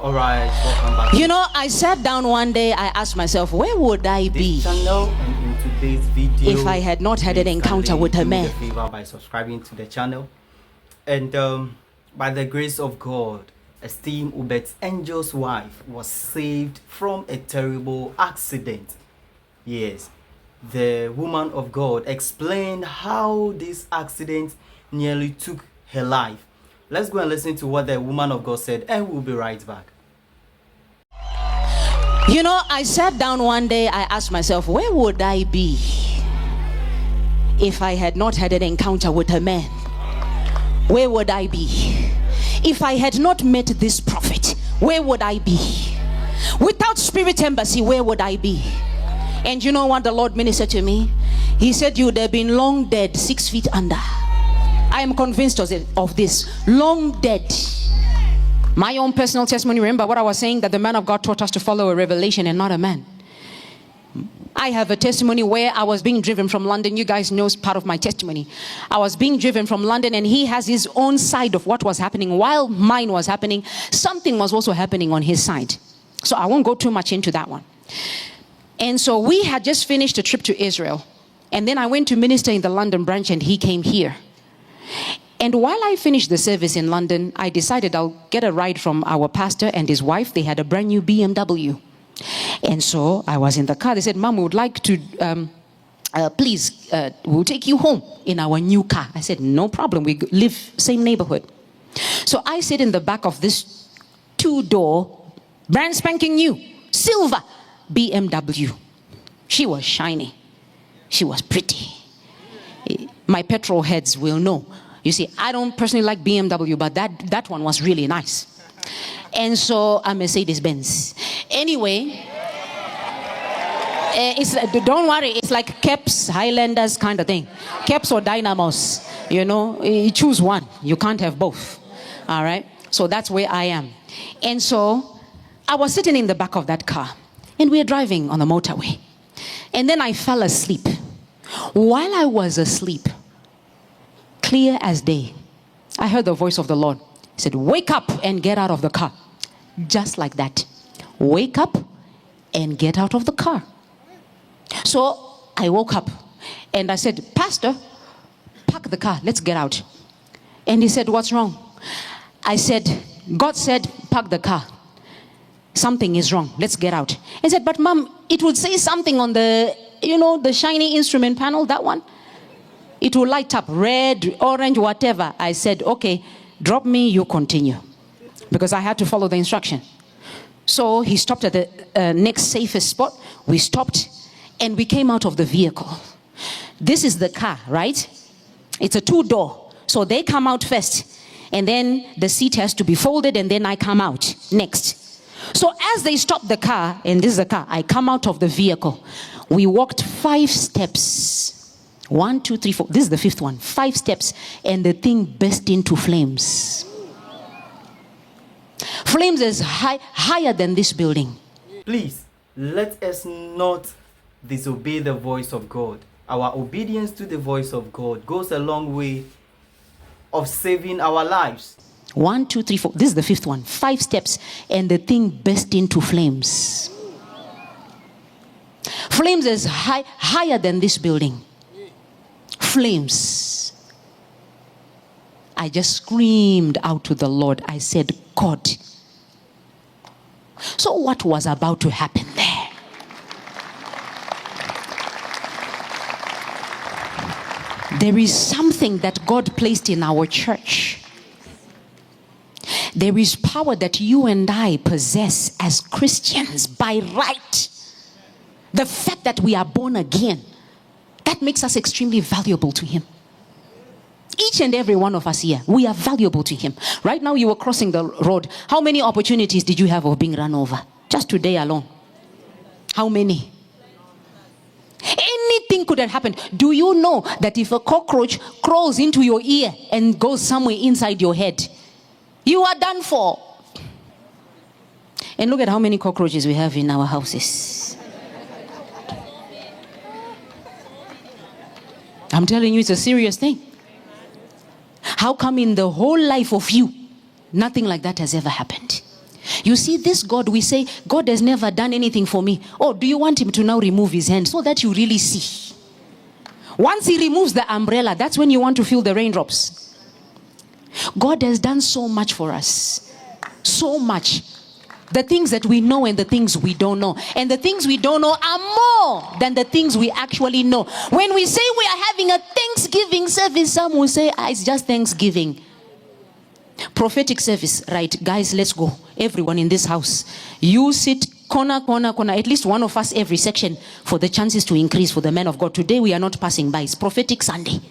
All right, welcome back. You know, I sat down one day, I asked myself, where would I be channel, and in today's video, if I had not had an encounter with a man? Do me a favor by subscribing to the channel, and by the grace of God, esteemed Uebert's angel's wife was saved from a terrible accident. Yes, the woman of God explained how this accident nearly took her life. Let's go and listen to what the woman of God said, and we'll be right back. You know, I sat down one day, I asked myself, where would I be if I had not had an encounter with a man? Where would I be? If I had not met this prophet, where would I be? Without Spirit Embassy, where would I be? And you know what the Lord ministered to me? He said, you would have been long dead, 6 feet under. I am convinced of this. Long dead. My own personal testimony, remember what I was saying, that the man of God taught us to follow a revelation and not a man. I have a testimony where I was being driven from London. You guys know part of my testimony. I was being driven from London, and he has his own side of what was happening. While mine was happening, something was also happening on his side. So I won't go too much into that one. And so we had just finished a trip to Israel. And then I went to minister in the London branch, and he came here. And while I finished the service in London, I decided I'll get a ride from our pastor and his wife. They had a brand new BMW. And so I was in the car. They said, Mom, we would like to, please, we'll take you home in our new car. I said, no problem. We live same neighborhood. So I sit in the back of this 2-door, brand spanking new, silver BMW. She was shiny. She was pretty. My petrol heads will know. You see, I don't personally like BMW, but that one was really nice. And so a Mercedes-Benz. Anyway, don't worry, it's like Caps, Highlanders kind of thing. Caps or Dynamos, you know, you choose one. You can't have both. All right? So that's where I am. And so I was sitting in the back of that car, and we were driving on the motorway. And then I fell asleep. While I was asleep, clear as day, I heard the voice of the Lord. He said, wake up and get out of the car. Just like that. Wake up and get out of the car. So I woke up and I said, Pastor, park the car. Let's get out. And he said, what's wrong? I said, God said, park the car. Something is wrong. Let's get out. He said, but Mom, it would say something on the, you know, the shiny instrument panel, that one. It will light up red, orange, whatever. I said, okay, drop me, you continue. Because I had to follow the instruction. So he stopped at the next safest spot. We stopped and we came out of the vehicle. This is the car, right? It's a 2-door. So they come out first. And then the seat has to be folded, and then I come out next. So as they stop the car, and this is the car, I come out of the vehicle. We walked 5 steps. 1, 2, 3, 4. This is the 5th one. 5 steps, and the thing burst into flames. Flames is higher than this building. Please, let us not disobey the voice of God. Our obedience to the voice of God goes a long way of saving our lives. 1, 2, 3, 4. This is the 5th one. 5 steps, and the thing burst into flames. Flames is higher than this building. Flames. I just screamed out to the Lord. I said, God. So what was about to happen there? There is something that God placed in our church. There is power that you and I possess as Christians by right. The fact that we are born again, that makes us extremely valuable to Him. Each and every one of us here, we are valuable to Him. Right now you were crossing the road. How many opportunities did you have of being run over? Just today alone. How many? Anything could have happened. Do you know that if a cockroach crawls into your ear and goes somewhere inside your head, you are done for? And look at how many cockroaches we have in our houses. I'm telling you, it's a serious thing. How come in the whole life of you, nothing like that has ever happened? You see, this God, we say, God has never done anything for me. Oh, do you want him to now remove his hand so that you really see? Once he removes the umbrella, that's when you want to feel the raindrops. God has done so much for us. So much. The things that we know and the things we don't know. And the things we don't know are more than the things we actually know. When we say we are having a Thanksgiving service, some will say, it's just Thanksgiving. Prophetic service, right? Guys, let's go. Everyone in this house. You sit corner, at least one of us every section for the chances to increase for the men of God. Today we are not passing by. It's prophetic Sunday.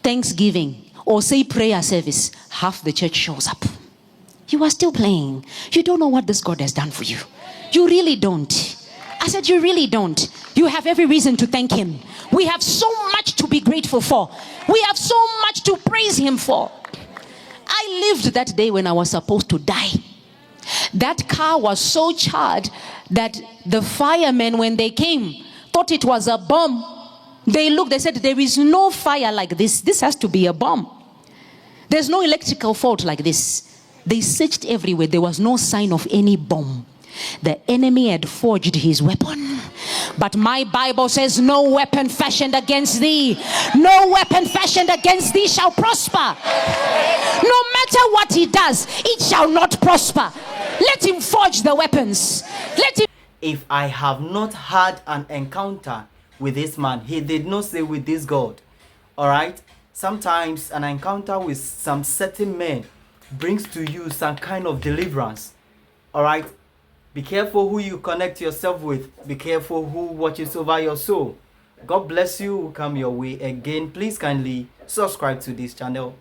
Thanksgiving, or say prayer service, half the church shows up. You are still playing. You don't know what this God has done for you. You really don't. I said you really don't. You have every reason to thank him. We have so much to be grateful for. We have so much to praise him for. I lived that day when I was supposed to die. That car was so charred that the firemen, when they came, thought it was a bomb. They looked, they said, there is no fire like this. This has to be a bomb. There's no electrical fault like this. They searched everywhere. There was no sign of any bomb. The enemy had forged his weapon. But my Bible says, no weapon fashioned against thee, no weapon fashioned against thee shall prosper. No matter what he does, it shall not prosper. Let him forge the weapons. Let him. If I have not had an encounter with this man, he did not say with this God. All right. Sometimes an encounter with some certain men brings to you some kind of deliverance. All right. Be careful who you connect yourself with. Be careful who watches over your soul. God bless you. We'll come your way again. Please kindly subscribe to this channel.